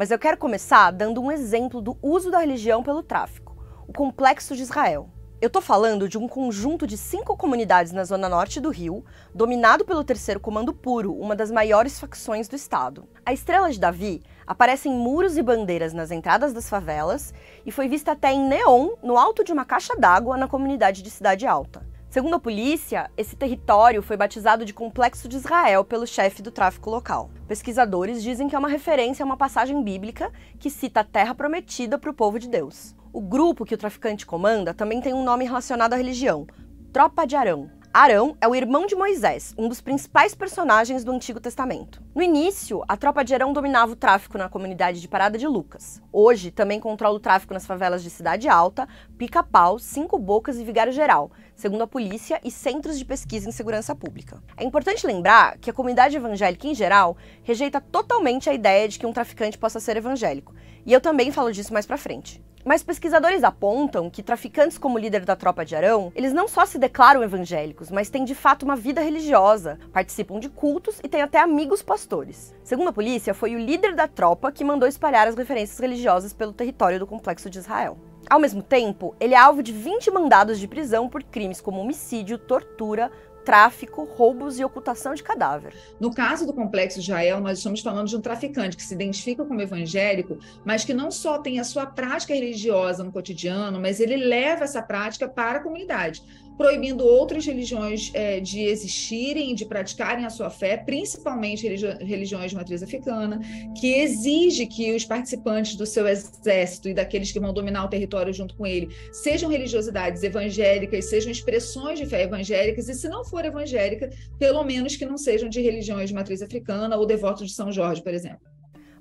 Mas eu quero começar dando um exemplo do uso da religião pelo tráfico, o Complexo de Israel. Eu tô falando de um conjunto de 5 comunidades na zona norte do Rio, dominado pelo Terceiro Comando Puro, uma das maiores facções do estado. A Estrela de Davi aparece em muros e bandeiras nas entradas das favelas e foi vista até em neon no alto de uma caixa d'água na comunidade de Cidade Alta. Segundo a polícia, esse território foi batizado de Complexo de Israel pelo chefe do tráfico local. Pesquisadores dizem que é uma referência a uma passagem bíblica que cita a terra prometida para o povo de Deus. O grupo que o traficante comanda também tem um nome relacionado à religião, Tropa de Arão. Arão é o irmão de Moisés, um dos principais personagens do Antigo Testamento. No início, a Tropa de Arão dominava o tráfico na comunidade de Parada de Lucas. Hoje, também controla o tráfico nas favelas de Cidade Alta, Pica-Pau, Cinco Bocas e Vigário Geral, segundo a polícia e centros de pesquisa em segurança pública. É importante lembrar que a comunidade evangélica em geral rejeita totalmente a ideia de que um traficante possa ser evangélico, e eu também falo disso mais pra frente. Mas pesquisadores apontam que traficantes como líder da Tropa de Arão, eles não só se declaram evangélicos, mas têm de fato uma vida religiosa, participam de cultos e têm até amigos pastores. Segundo a polícia, foi o líder da tropa que mandou espalhar as referências religiosas pelo território do Complexo de Israel. Ao mesmo tempo, ele é alvo de 20 mandados de prisão por crimes como homicídio, tortura, tráfico, roubos e ocultação de cadáver. No caso do Complexo de Israel, nós estamos falando de um traficante que se identifica como evangélico, mas que não só tem a sua prática religiosa no cotidiano, mas ele leva essa prática para a comunidade, proibindo outras religiões de existirem e de praticarem a sua fé, principalmente religiões de matriz africana, que exige que os participantes do seu exército e daqueles que vão dominar o território junto com ele sejam religiosidades evangélicas, sejam expressões de fé evangélicas, e se não for evangélica, pelo menos que não sejam de religiões de matriz africana ou devotos de São Jorge, por exemplo.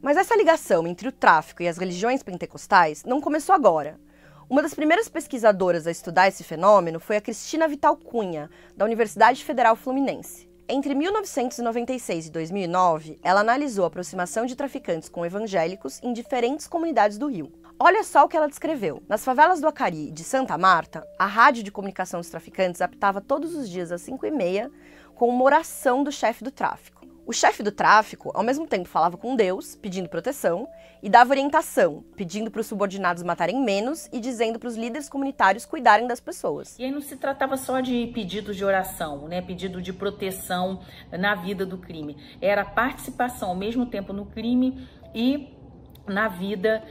Mas essa ligação entre o tráfico e as religiões pentecostais não começou agora. Uma das primeiras pesquisadoras a estudar esse fenômeno foi a Cristina Vital Cunha, da Universidade Federal Fluminense. Entre 1996 e 2009, ela analisou a aproximação de traficantes com evangélicos em diferentes comunidades do Rio. Olha só o que ela descreveu. Nas favelas do Acari e de Santa Marta, a rádio de comunicação dos traficantes apitava todos os dias às 5h30 com uma oração do chefe do tráfico. O chefe do tráfico, ao mesmo tempo, falava com Deus, pedindo proteção, e dava orientação, pedindo para os subordinados matarem menos e dizendo para os líderes comunitários cuidarem das pessoas. E aí não se tratava só de pedidos de oração, né? Pedido de proteção na vida do crime. Era participação ao mesmo tempo no crime e na vida,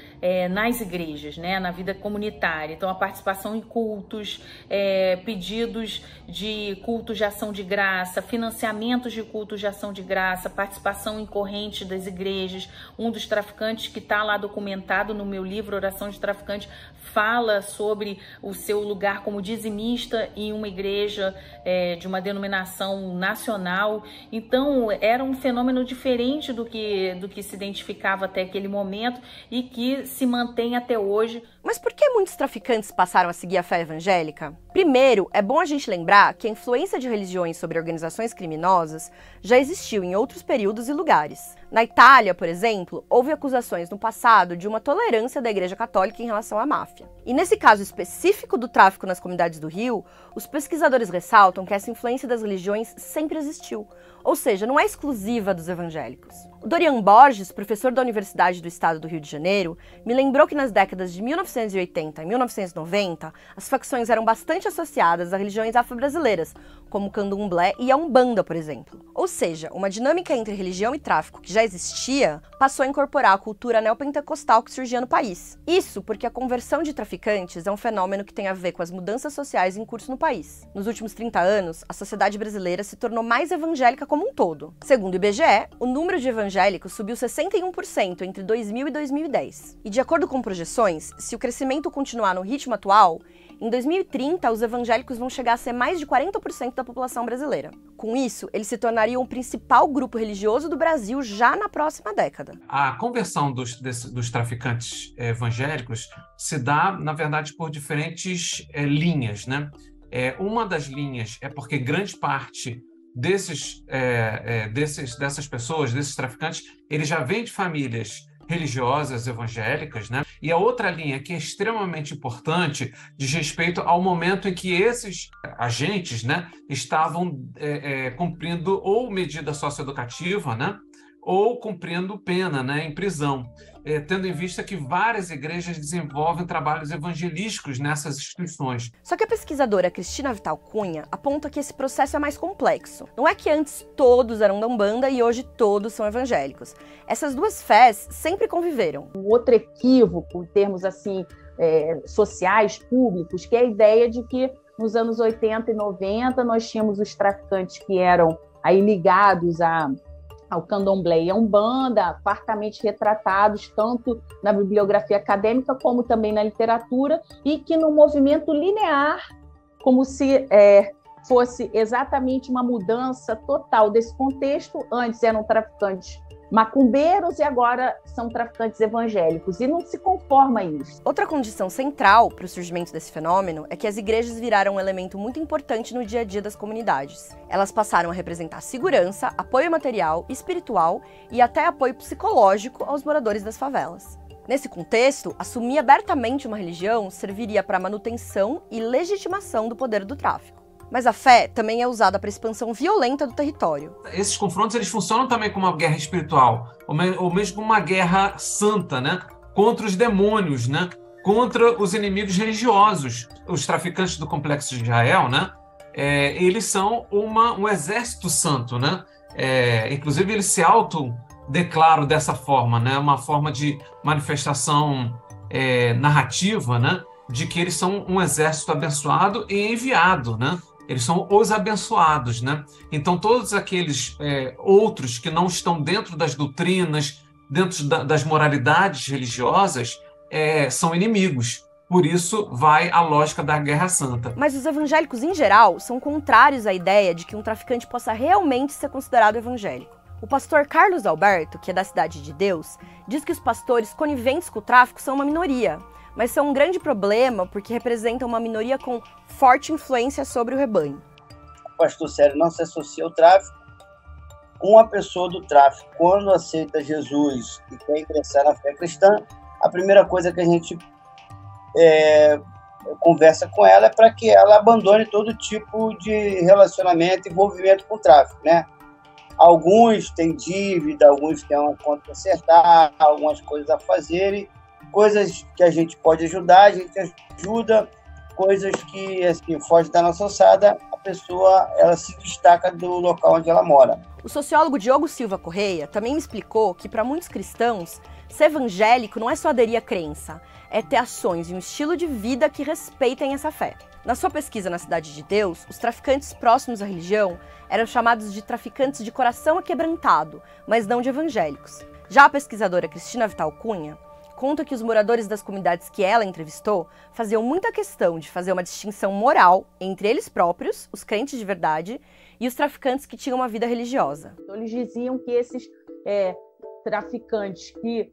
nas igrejas, né? Na vida comunitária. Então, a participação em cultos, pedidos de cultos de ação de graça, financiamentos de cultos de ação de graça, participação em corrente das igrejas. Um dos traficantes que está lá documentado no meu livro, Oração de Traficante, fala sobre o seu lugar como dizimista em uma igreja de uma denominação nacional. Então, era um fenômeno diferente do que se identificava até aquele momento e que se mantém até hoje. Mas por que muitos traficantes passaram a seguir a fé evangélica? Primeiro, é bom a gente lembrar que a influência de religiões sobre organizações criminosas já existiu em outros períodos e lugares. Na Itália, por exemplo, houve acusações no passado de uma tolerância da Igreja Católica em relação à máfia. E nesse caso específico do tráfico nas comunidades do Rio, os pesquisadores ressaltam que essa influência das religiões sempre existiu, ou seja, não é exclusiva dos evangélicos. O Dorian Borges, professor da Universidade do Estado do Rio de Janeiro, me lembrou que nas décadas de 1980 e 1990, as facções eram bastante associadas a religiões afro-brasileiras, como o candomblé e a umbanda, por exemplo. Ou seja, uma dinâmica entre religião e tráfico que já existia, passou a incorporar a cultura neopentecostal que surgia no país. Isso porque a conversão de traficantes é um fenômeno que tem a ver com as mudanças sociais em curso no país. Nos últimos 30 anos, a sociedade brasileira se tornou mais evangélica como um todo. Segundo o IBGE, o número de evangélicos subiu 61% entre 2000 e 2010. E de acordo com projeções, se o crescimento continuar no ritmo atual, em 2030 os evangélicos vão chegar a ser mais de 40% da população brasileira. Com isso, eles se tornariam o principal grupo religioso do Brasil já na próxima década. A conversão dos traficantes evangélicos se dá, na verdade, por diferentes linhas, né? Uma das linhas é porque grande parte dessas pessoas, desses traficantes, eles já vêm de famílias religiosas evangélicas, né? E a outra linha que é extremamente importante diz respeito ao momento em que esses agentes, né, estavam cumprindo ou medida socioeducativa, né, ou cumprindo pena, né, em prisão, tendo em vista que várias igrejas desenvolvem trabalhos evangelísticos nessas instituições. Só que a pesquisadora Cristina Vital Cunha aponta que esse processo é mais complexo. Não é que antes todos eram da Umbanda e hoje todos são evangélicos. Essas duas fés sempre conviveram. Um outro equívoco, em termos assim, sociais, públicos, que é a ideia de que nos anos 80 e 90 nós tínhamos os traficantes que eram aí ligados ao candomblé e à Umbanda, fartamente retratados tanto na bibliografia acadêmica como também na literatura, e que no movimento linear, como se fosse exatamente uma mudança total desse contexto. Antes eram traficantes macumbeiros e agora são traficantes evangélicos, e não se conforma a isso. Outra condição central para o surgimento desse fenômeno é que as igrejas viraram um elemento muito importante no dia a dia das comunidades. Elas passaram a representar segurança, apoio material, espiritual e até apoio psicológico aos moradores das favelas. Nesse contexto, assumir abertamente uma religião serviria para a manutenção e legitimação do poder do tráfico. Mas a fé também é usada para a expansão violenta do território. Esses confrontos eles funcionam também como uma guerra espiritual, ou mesmo como uma guerra santa, né? Contra os demônios, né? Contra os inimigos religiosos. Os traficantes do Complexo de Israel, né? Eles são um exército santo, né? Inclusive, eles se autodeclaram dessa forma, né? Uma forma de manifestação narrativa, né? De que eles são um exército abençoado e enviado, né? Eles são os abençoados, né? Então, todos aqueles outros que não estão dentro das doutrinas, dentro das moralidades religiosas, são inimigos. Por isso, vai a lógica da Guerra Santa. Mas os evangélicos, em geral, são contrários à ideia de que um traficante possa realmente ser considerado evangélico. O pastor Carlos Alberto, que é da Cidade de Deus, diz que os pastores coniventes com o tráfico são uma minoria, mas são um grande problema porque representam uma minoria com forte influência sobre o rebanho. O pastor sério não se associa ao tráfico. Uma pessoa do tráfico, quando aceita Jesus e quer ingressar na fé cristã, a primeira coisa que a gente conversa com ela é para que ela abandone todo tipo de relacionamento e envolvimento com o tráfico, né? Alguns têm dívida, alguns têm uma conta para acertar, algumas coisas a fazerem. Coisas que a gente pode ajudar, a gente ajuda. Coisas que assim, fogem da nossa alçada, a pessoa ela se destaca do local onde ela mora. O sociólogo Diogo Silva Correia também me explicou que para muitos cristãos, ser evangélico não é só aderir à crença, é ter ações e um estilo de vida que respeitem essa fé. Na sua pesquisa na Cidade de Deus, os traficantes próximos à religião eram chamados de traficantes de coração aquebrantado, mas não de evangélicos. Já a pesquisadora Cristina Vital Cunha conta que os moradores das comunidades que ela entrevistou faziam muita questão de fazer uma distinção moral entre eles próprios, os crentes de verdade, e os traficantes que tinham uma vida religiosa. Eles diziam que esses traficantes que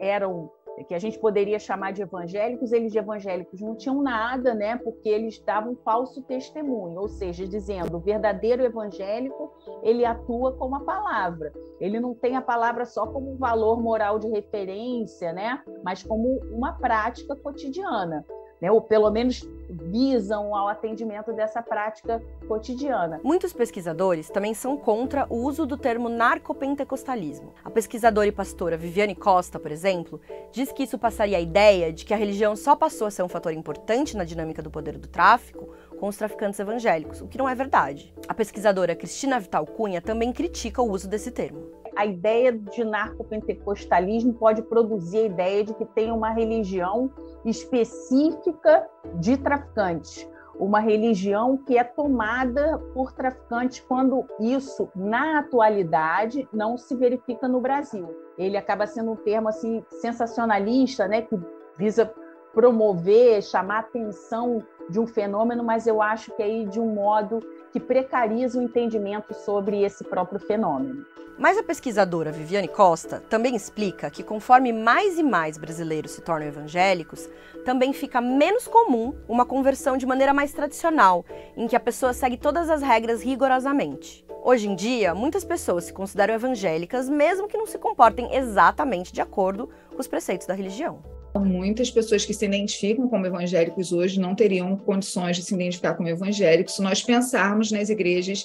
eram, que a gente poderia chamar de evangélicos, eles de evangélicos não tinham nada, né? Porque eles davam falso testemunho, ou seja, dizendo, o verdadeiro evangélico, ele atua com a palavra. Ele não tem a palavra só como um valor moral de referência, né? Mas como uma prática cotidiana, né? Ou pelo menos visam ao atendimento dessa prática cotidiana. Muitos pesquisadores também são contra o uso do termo narcopentecostalismo. A pesquisadora e pastora Viviane Costa, por exemplo, diz que isso passaria a ideia de que a religião só passou a ser um fator importante na dinâmica do poder do tráfico com os traficantes evangélicos, o que não é verdade. A pesquisadora Cristina Vital Cunha também critica o uso desse termo. A ideia de narcopentecostalismo pode produzir a ideia de que tem uma religião específica de traficantes, uma religião que é tomada por traficantes, quando isso, na atualidade, não se verifica no Brasil. Ele acaba sendo um termo assim, sensacionalista, né, que visa promover, chamar a atenção de um fenômeno, mas eu acho que aí de um modo que precariza o entendimento sobre esse próprio fenômeno. Mas a pesquisadora Viviane Costa também explica que conforme mais e mais brasileiros se tornam evangélicos, também fica menos comum uma conversão de maneira mais tradicional, em que a pessoa segue todas as regras rigorosamente. Hoje em dia, muitas pessoas se consideram evangélicas, mesmo que não se comportem exatamente de acordo com os preceitos da religião. Muitas pessoas que se identificam como evangélicos hoje não teriam condições de se identificar como evangélicos se nós pensarmos nas igrejas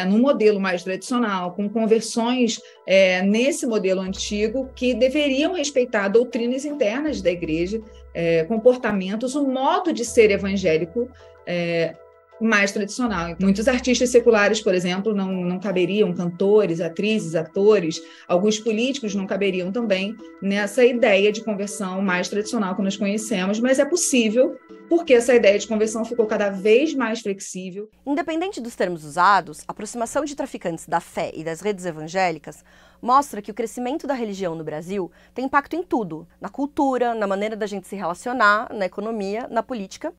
num modelo mais tradicional, com conversões nesse modelo antigo, que deveriam respeitar doutrinas internas da igreja, comportamentos, o modo de ser evangélico mais tradicional. Muitos artistas seculares, por exemplo, não caberiam, cantores, atrizes, atores, alguns políticos não caberiam também nessa ideia de conversão mais tradicional que nós conhecemos, mas é possível, porque essa ideia de conversão ficou cada vez mais flexível. Independente dos termos usados, a aproximação de traficantes da fé e das redes evangélicas mostra que o crescimento da religião no Brasil tem impacto em tudo, na cultura, na maneira da gente se relacionar, na economia, na política